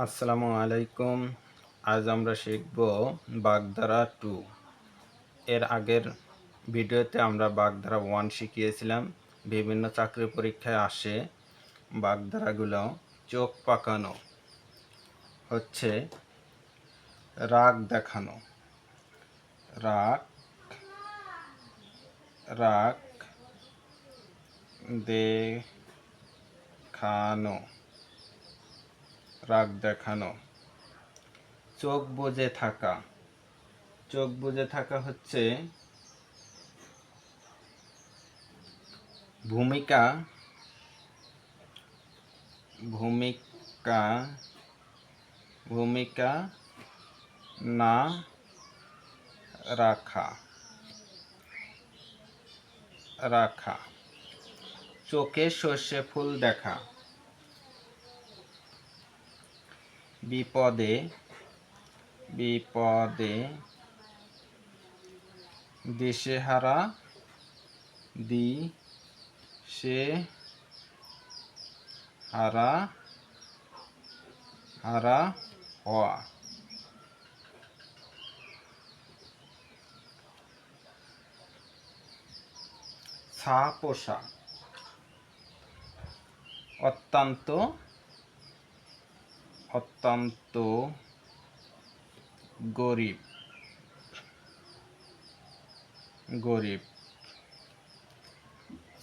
আসসালামু আলাইকুম। আজ আমরা শিখব বাগধারা 2। এর আগের ভিডিওতে আমরা বাগধারা 1 শিখিয়েছিলাম। বিভিন্ন চাকরি পরীক্ষায় আসে বাগধারাগুলো। চোখ পাকানো হচ্ছে রাগ দেখানো। রাগ রাগ দেখানো রাগ দেখানো। চোখ বুজে থাকা। চোখ বুজে থাকা হচ্ছে ভূমিকা ভূমিকা ভূমিকা না রাখা। চোখে সর্ষে ফুল দেখা। বিপদে দিশেহারা হওয়া। ছা পোষা। অত্যন্ত গরিব।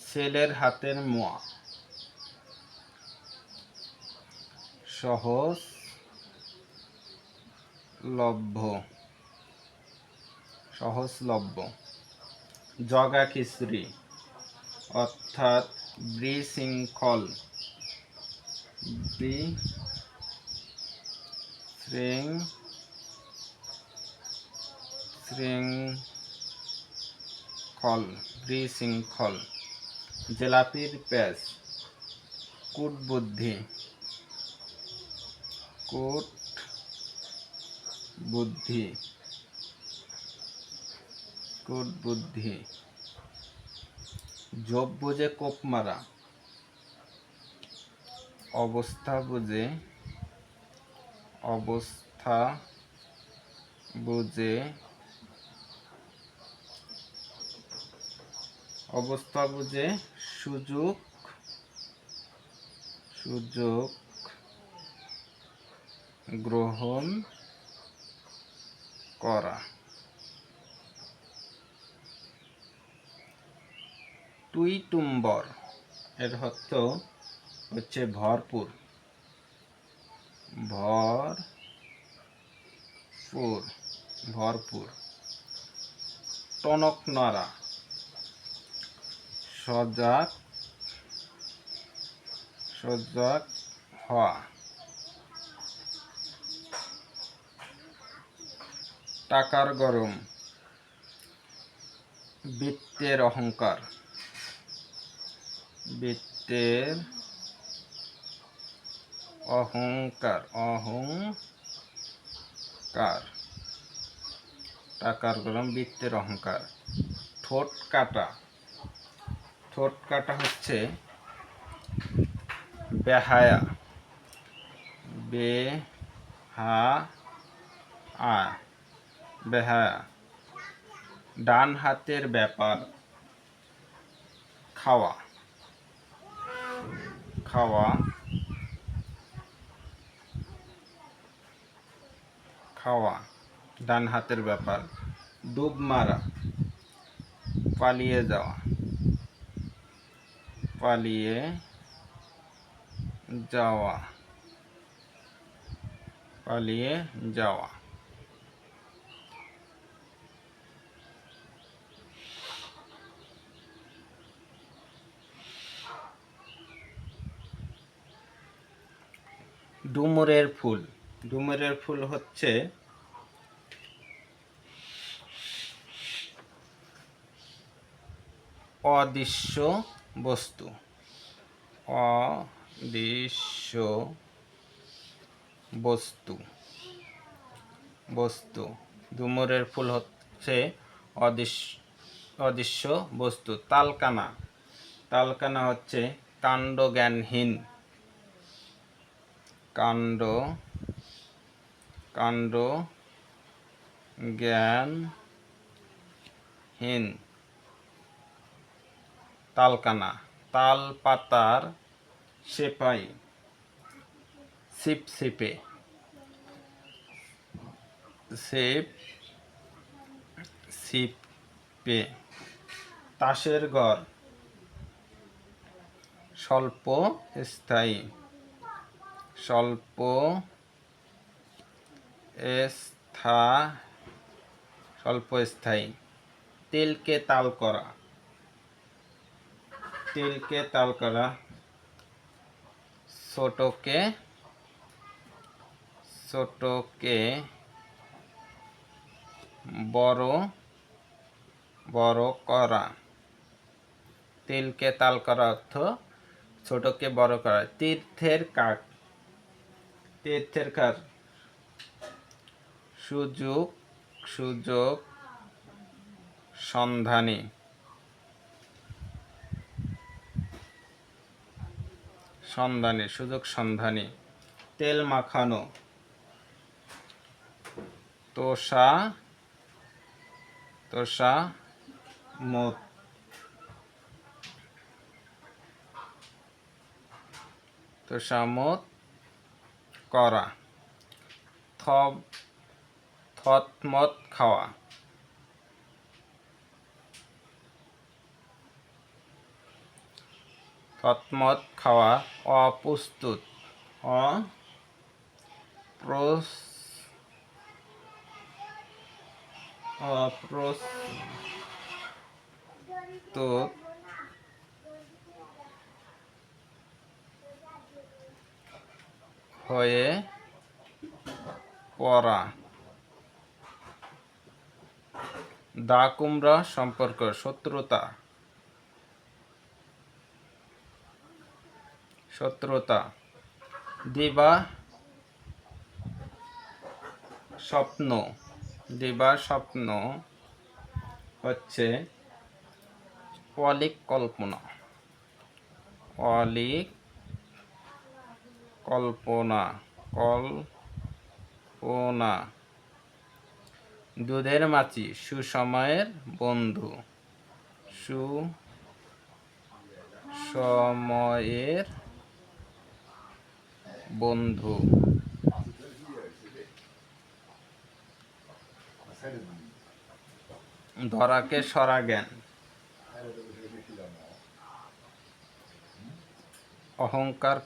ছেলের হাতের মোয়া। সহজলভ্য। জগা খিচুড়ি অর্থাৎ বিশৃঙ্খল। বিশৃঙ্খল। জিলাপির প্যাঁচ। কূটবুদ্ধি। জোপ বুঝে কোপ মারা। অবস্থা বুঝে সুযোগ গ্রহণ করা। টুইটুম্বর এর অর্থ হচ্ছে ভরপুর। টনক নড়া। সজাগ হওয়া। টাকার গরম। বৃত্তের অহংকার। টাকার গরম বৃত্তের অহংকার। ঠোঁট কাটা হচ্ছে বেহায়া। ডান হাতের ব্যাপার। খাওয়া ডান হাতের ব্যাপার। ডুব মারা পালিয়ে যাওয়া। ডুমুরের ফুল হচ্ছে অদৃশ্য বস্তু। ডুমুরের ফুল হচ্ছে অদৃশ্য বস্তু। তালকানা হচ্ছে কাণ্ডজ্ঞানহীন। কাণ্ড জ্ঞানহীন। তালকানা, তাল পাতার সেপাই, ছিপছিপে, ছিপ ছিপে। তাসের ঘর স্বল্প স্থায়ী, স্বল্প স্বল্প স্থায়ী। তেলকে তাল করা, তেলকে তাল করা। ছোটকে বড় বড় করা। তেলকে তাল করা অর্থ ছোটকে বড় করা। তীর্থের কাক, তীর্থের কাক সুযোগ সন্ধানী, সুযোগ সন্ধানী। তেল মাখানো, তোষামোদ, করা। থতমত খাওয়া, থতমত খাওয়া। অপ্রস্তুত, অপ্রস্তুত হয়ে পড়া। দা কুমড়া সম্পর্ক শত্রুতা। দিবা স্বপ্ন হচ্ছে অলীক কল্পনা, দুধের মাছি সুসময়ের বন্ধু, ধরাকে সরা জ্ঞান, অহংকার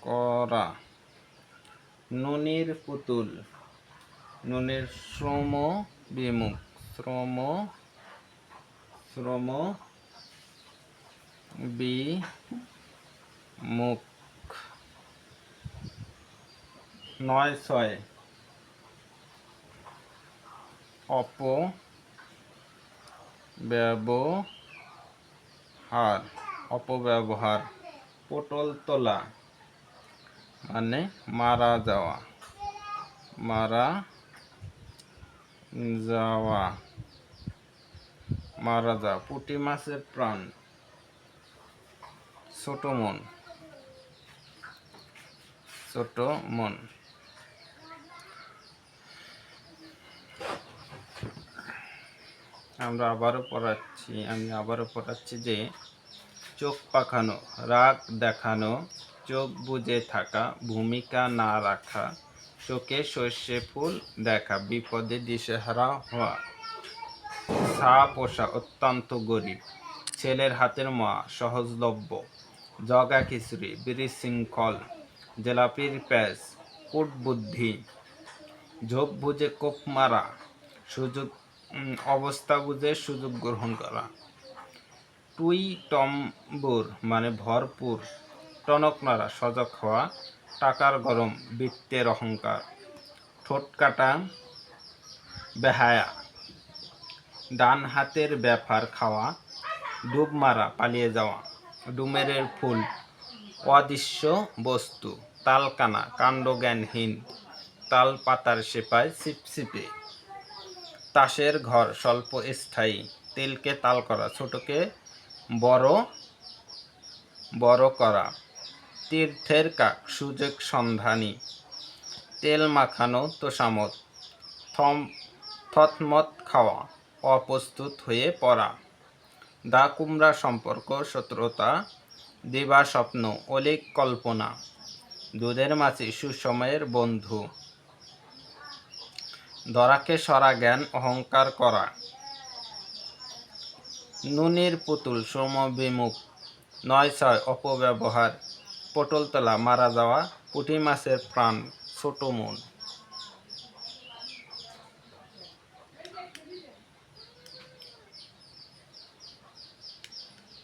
করা, নুনির পুতুল, নুনির শ্রম বিমুখ, নয় ছয় অপব্যবহার। পটল তোলা মানে মারা যাওয়া, পুঁটি মাছের প্রাণ ছোট মন। আমি আবারও পড়াচ্ছি যে চোখ পাখানো, রাগ দেখানো, চোখ বুজে থাকা, ভূমিকা না রাখা, চোখে সর্ষে ফুল দেখা, বিপদে দিশেহারা হওয়া। ছা পোষা অত্যন্ত গরিব, ছেলের হাতের মা সহজলভ্য, জগা খিচুড়ি, বিশৃঙ্খল, জেলাপির প্যাঁচ, কূটবুদ্ধি, ঝোপ বুঝে কোপ মারা, অবস্থা বুঝে সুযোগ গ্রহণ করা। টুই টম্বুর মানে ভরপুর, টনক নাড়া সজাগ হওয়া, টাকার গরম, বৃত্তের অহংকার। ঠোঁট কাটা বেহায়া, ডান হাতের ব্যাপার খাওয়া, ডুব মারা পালিয়ে যাওয়া। ডুমেরের ফুল অদৃশ্য বস্তু। তালকানা কাণ্ডজ্ঞানহীন, তাল পাতার সেপাই ছিপছিপে। তাসের ঘর স্বল্প স্থায়ী, তেলকে তাল করা, ছোটকে বড় করা। তীর্থের কাক সুযোগ সন্ধানী, তেল মাখানো তোষামত, থতমত খাওয়া, অপ্রস্তুত হয়ে পড়া। দা কুমড়া সম্পর্ক শত্রুতা, দিবা স্বপ্ন অলিক কল্পনা, দুধের মাছি সুসময়ের বন্ধু। ধরাকে সরা জ্ঞান অহংকার করা। নুনির পুতুল সমবিমুখ, ৯-৬ অপব্যবহার, পটল তোলা মারা যাওয়া, পুঁটি মাছের প্রাণ ছোট মন।